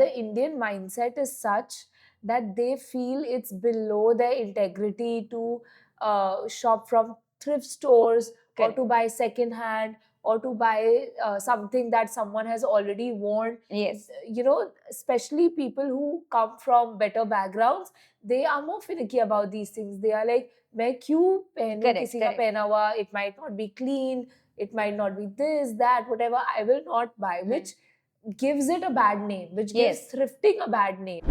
The Indian mindset is such that they feel it's below their integrity to shop from thrift stores or Correct. to buy second hand or to buy something that someone has already worn. Yes. You know, especially people who come from better backgrounds, they are more finicky about these things. They are like, मैं क्यों पहनूं Correct, किसी का correct. पहना हुआ, it might not be clean, it might not be this, that, whatever, I will not buy, which gives it a bad name, which gives Yes. thrifting a bad name.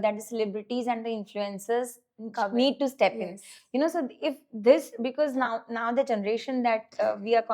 That the celebrities and the influencers Come in. need to step in. Yes. You know, so if this, because now the generation that we are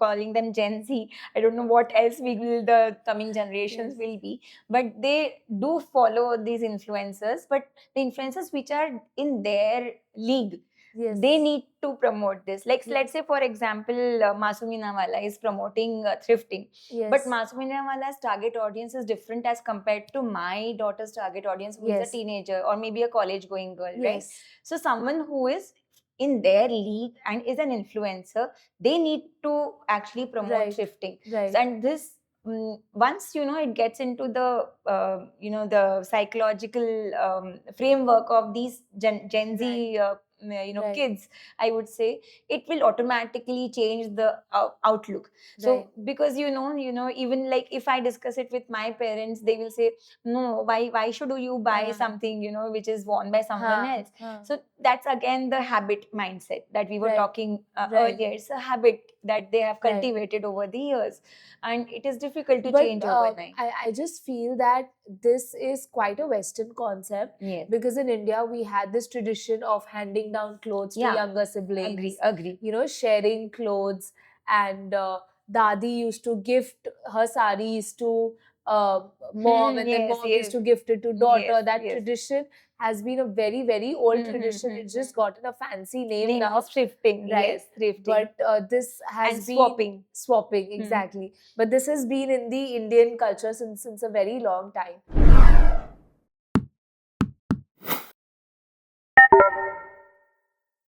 calling them Gen Z, I don't know what else the coming generations Yes. will be, but they do follow these influencers, but the influencers which are in their league, Yes. they need to promote this. Like, Yes. let's say, for example, Masumi Nawala is promoting thrifting. Yes. But Masumi Nawala's target audience is different as compared to my daughter's target audience, who is a Yes. teenager or maybe a college going girl, right? Yes. So someone who is in their league and is an influencer, they need to actually promote Right. thrifting. Right. So, and this once it gets into the the psychological framework of these Gen Z Right. kids, I would say it will automatically change the outlook. So Right. because even like if I discuss it with my parents, they will say, no, why should you buy something which is worn by someone else? So that's again the habit mindset that we were Right. talking Right. earlier. It's a habit that they have Right. cultivated over the years, and it is difficult to But change overnight. I just feel that this is quite a Western concept. Yes. Because in India we had this tradition of handing down clothes to Yeah. younger siblings. Agree. You know, sharing clothes, and Dadi used to gift her saris to mom, and then Yes, mom used yes. to gift it to daughter. Yes, That yes. tradition has been a very, very old tradition. It's just gotten a fancy name now. Of thrifting, Right. yes, thrifting. But this has And been swapping. exactly. But this has been in the Indian culture since a very long time.